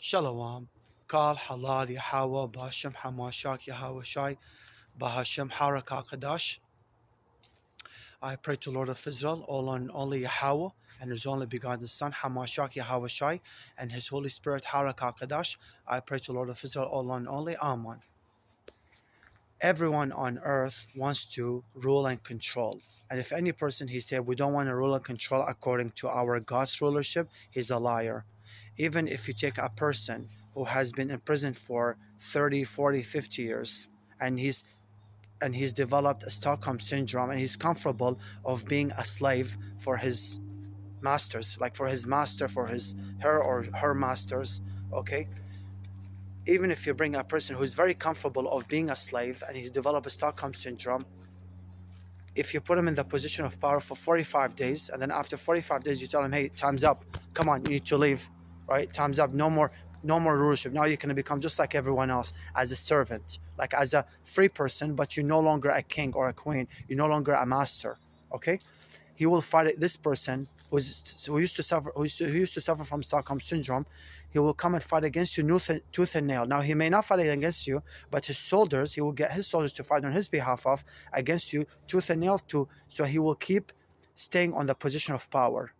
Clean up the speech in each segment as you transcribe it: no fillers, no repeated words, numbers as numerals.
Shalom. Kal halal Yahawa Bashem HaMASHYACH YAHAWAHSHI Bahashem Harakakadash. I pray to Lord of Israel, all on only Yahawah and His only begotten Son, HaMASHYACH YAHAWAHSHI, and His Holy Spirit, Harakakadash. I pray to Lord of Israel, all on only Amen. Everyone on earth wants to rule and control. And if any person he said we don't want to rule and control according to our God's rulership, he's a liar. Even if you take a person who has been in prison for 30, 40, 50 years and he's developed a Stockholm syndrome and he's comfortable of being a slave for his masters, like for his master, for her or her masters, okay? Even if you bring a person who's very comfortable of being a slave and he's developed a Stockholm syndrome, if you put him in the position of power for 45 days and then after 45 days you tell him, hey, time's up, come on, you need to leave, right? Time's up, no more rulership. Now you're going to become just like everyone else, as a servant, like as a free person, but you're no longer a king or a queen, you're no longer a master, okay? He will fight this person who used to suffer from Stockholm syndrome. He will come and fight against you tooth and nail. Now he may not fight against you, but his soldiers, he will get his soldiers to fight on his behalf of against you tooth and nail too. So he will keep staying on the position of power.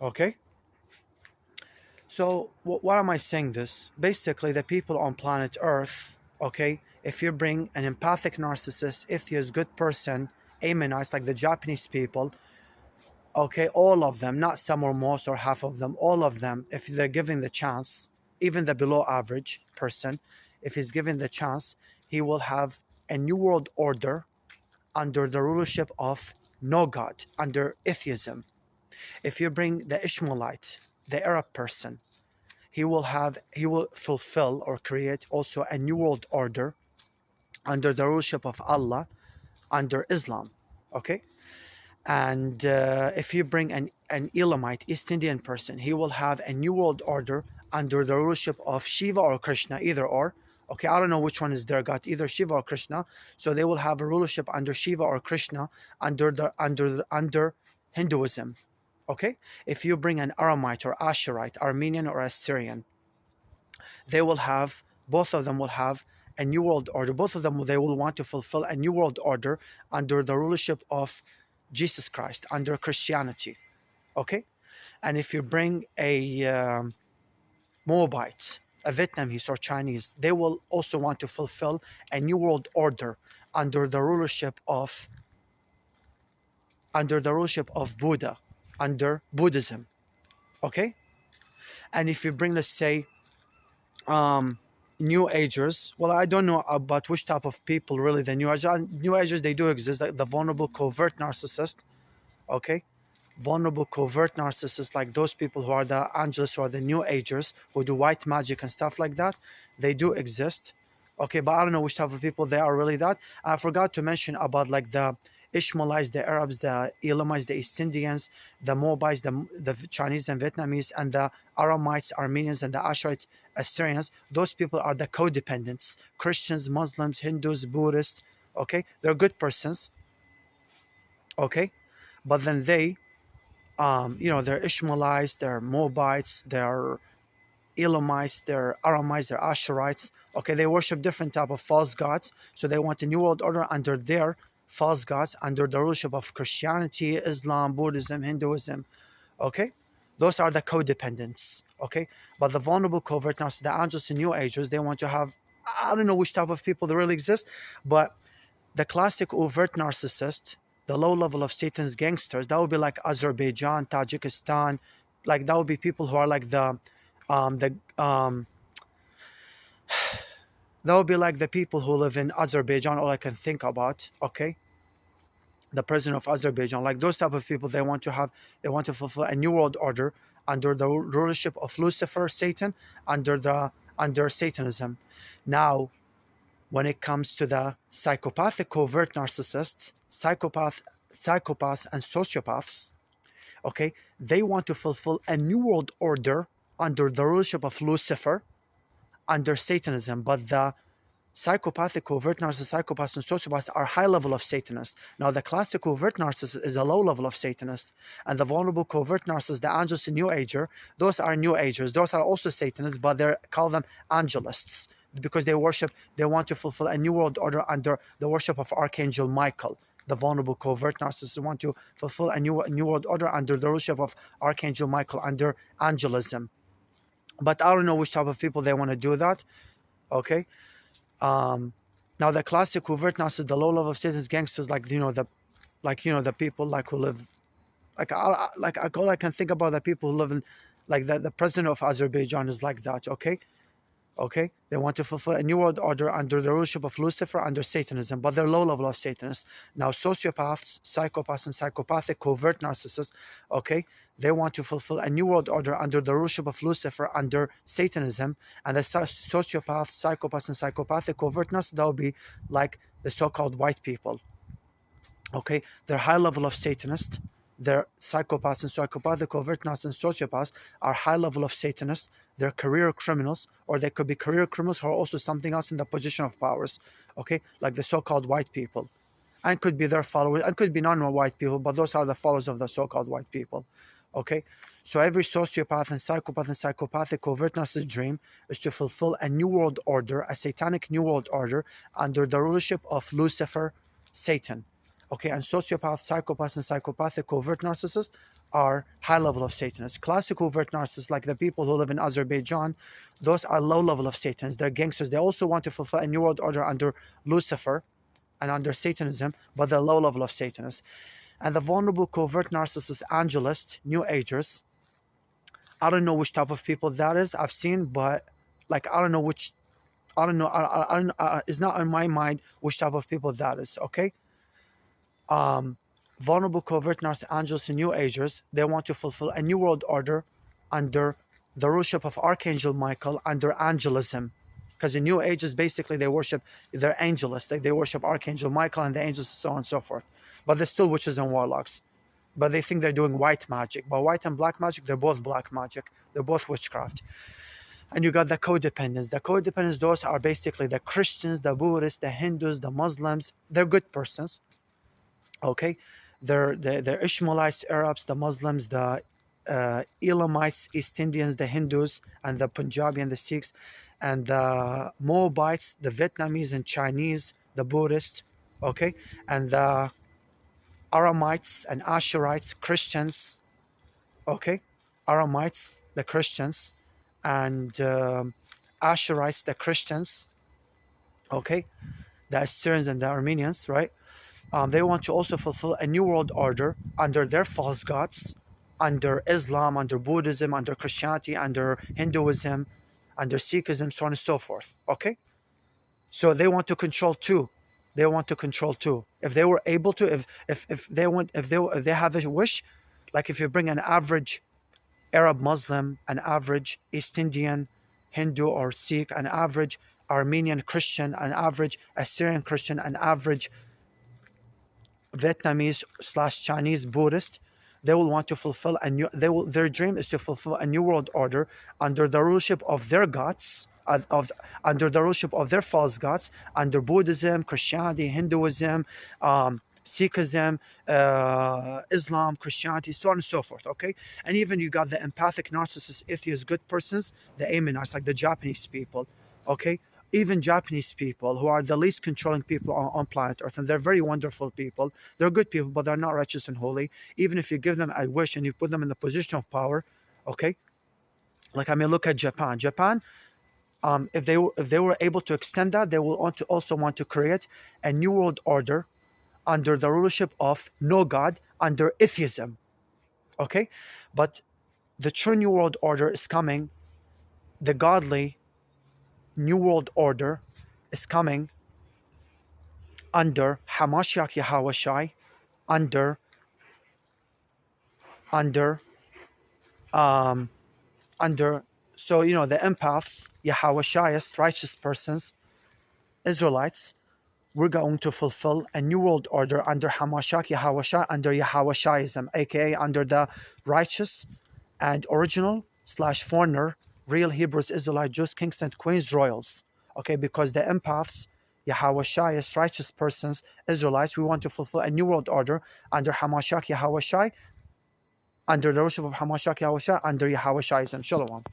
Okay. So what am I saying this? Basically, the people on planet Earth, okay, if you bring an empathic narcissist, atheist, good person, Ammonites, like the Japanese people, okay, all of them, not some or most or half of them, all of them, if they're given the chance, even the below average person, if he's given the chance, he will have a new world order under the rulership of no God, under atheism. If you bring the Ishmaelite, the Arab person, he will fulfill or create also a new world order under the rulership of Allah, under Islam, okay? And if you bring an Elamite, East Indian person, he will have a new world order under the rulership of Shiva or Krishna, either or. Okay, I don't know which one is their god, either Shiva or Krishna. So they will have a rulership under Shiva or Krishna under Hinduism. Okay, if you bring an Aramite or Asherite, Armenian or Assyrian, both of them will have a new world order. Both of them, they will want to fulfill a new world order under the rulership of Jesus Christ, under Christianity, okay? And if you bring a Moabite, a Vietnamese or Chinese, they will also want to fulfill a new world order under the rulership of Buddha, under Buddhism, okay? And if you bring, let's say, New Agers, well, I don't know about which type of people really the New Agers, they do exist, like the vulnerable covert narcissist, okay? Vulnerable covert narcissists, like those people who are the angels or the New Agers who do white magic and stuff like that, they do exist, okay? But I don't know which type of people they are really that. I forgot to mention about like the Ishmaelites, the Arabs, the Elamites, the East Indians, the Moabites, the Chinese and Vietnamese, and the Aramites, Armenians, and the Asherites, Assyrians. Those people are the codependents. Christians, Muslims, Hindus, Buddhists, okay? They're good persons, okay? But then they, they're Ishmaelites, they're Moabites, they're Elamites, they're Aramites, they're Asherites, okay? They worship different type of false gods, so they want a new world order under their false gods, under the rulership of Christianity, Islam, Buddhism, Hinduism, okay? Those are the codependents, okay? But the vulnerable covert narcissists, the angels and New Agers, they want to have, I don't know which type of people they really exist, but the classic overt narcissist, the low level of Satan's gangsters, that would be like Azerbaijan, Tajikistan, like that would be people who are like that would be like the people who live in Azerbaijan, all I can think about, okay? The president of Azerbaijan, like those type of people, they want to fulfill a new world order under the rulership of Lucifer, Satan, under Satanism. Now, when it comes to the psychopathic covert narcissists, psychopaths and sociopaths, okay, they want to fulfill a new world order under the rulership of Lucifer, under Satanism. But the psychopathic, covert narcissists, psychopaths, and sociopaths are high level of Satanists. Now, the classic covert narcissist is a low level of Satanist, and the vulnerable covert narcissist, the angels and New Ager, those are New Agers. Those are also Satanists, but they call them angelists because they want to fulfill a new world order under the worship of Archangel Michael. The vulnerable covert narcissists want to fulfill a new world order under the rulership of Archangel Michael, under angelism. But I don't know which type of people they want to do that. Okay. Now the classic covert narcissists, the low level of Satan's gangsters, the people who live, all I can think about the people who live in, the president of Azerbaijan is like that. Okay, they want to fulfill a new world order under the rulership of Lucifer, under Satanism, but they're low level of Satanists. Now, sociopaths, psychopaths, and psychopathic covert narcissists, okay, they want to fulfill a new world order under the rulership of Lucifer, under Satanism. And the sociopaths, psychopaths, and psychopathic covert narcissists, that will be like the so-called white people. Okay, they're high level of Satanists. Their psychopaths and psychopathic covert narcissists and sociopaths are high level of Satanists. They're career criminals, or they could be career criminals who are also something else in the position of powers. Okay, like the so-called white people, and could be their followers, and could be non-white people, but those are the followers of the so-called white people. Okay, so every sociopath and psychopathic covert narcissist dream is to fulfill a new world order, a satanic new world order under the rulership of Lucifer, Satan. Okay, and sociopaths, psychopaths, and psychopathic covert narcissists are high level of Satanists. Classic covert narcissists, like the people who live in Azerbaijan, those are low level of Satanists. They're gangsters. They also want to fulfill a new world order under Lucifer and under Satanism, but they're low level of Satanists. And the vulnerable covert narcissists, angelists, New Agers, I don't know which type of people that is. I've seen, but I don't know it's not in my mind which type of people that is. Okay. Vulnerable covert narcissists, angels, and New Agers, they want to fulfill a new world order under the rulership of Archangel Michael, under angelism. Because the New Agers, basically, they're angelists. They worship Archangel Michael and the angels, and so on and so forth. But they're still witches and warlocks. But they think they're doing white magic. But white and black magic, they're both black magic. They're both witchcraft. And you got the codependents. The codependents, those are basically the Christians, the Buddhists, the Hindus, the Muslims. They're good persons. Okay, they're Ishmaelites, Arabs, the Muslims, the Elamites, East Indians, the Hindus, and the Punjabi and the Sikhs, and the Moabites, the Vietnamese and Chinese, the Buddhists, okay, and the Aramites and Asherites, Christians, okay, Aramites, the Christians, and Asherites, the Christians, okay, the Assyrians and the Armenians, right? They want to also fulfill a new world order under their false gods, under Islam, under Buddhism, under Christianity, under Hinduism, under Sikhism, so on and so forth. Okay, so they want to control too. They want to control too. If they were able to, if they have a wish, like if you bring an average Arab Muslim, an average East Indian Hindu or Sikh, an average Armenian Christian, an average Assyrian Christian, an average Vietnamese / Chinese Buddhist, they will want to fulfill their dream is to fulfill a new world order under the rulership of their gods, under the rulership of their false gods, under Buddhism, Christianity, Hinduism, Sikhism, Islam, Christianity, so on and so forth. Okay, and even you got the empathic, narcissist, atheist, good persons, the Ammonites, like the Japanese people. Okay, even Japanese people, who are the least controlling people on planet Earth, and they're very wonderful people. They're good people, but they're not righteous and holy. Even if you give them a wish and you put them in the position of power, okay. Like, I mean, look at Japan. Japan, if they were able to extend that, they will also want to create a new world order under the rulership of no God, under atheism. Okay, but the true new world order is coming. The godly new world order is coming under MASHYACH YAHAWAHSHI, under so the empaths, Yahawahshists, righteous persons, Israelites, we're going to fulfill a new world order under MASHYACH YAHAWAHSHI, under Yahawashism, aka under the righteous and original / foreigner real Hebrews, Israelite, Jews, kings and queens, royals. Okay, because the empaths, Yahawahshists, righteous persons, Israelites, we want to fulfill a new world order under HaMashiach Yahawahshi, under the worship of HaMashiach Yahawahshi, under Yahawahshiism. Shalom.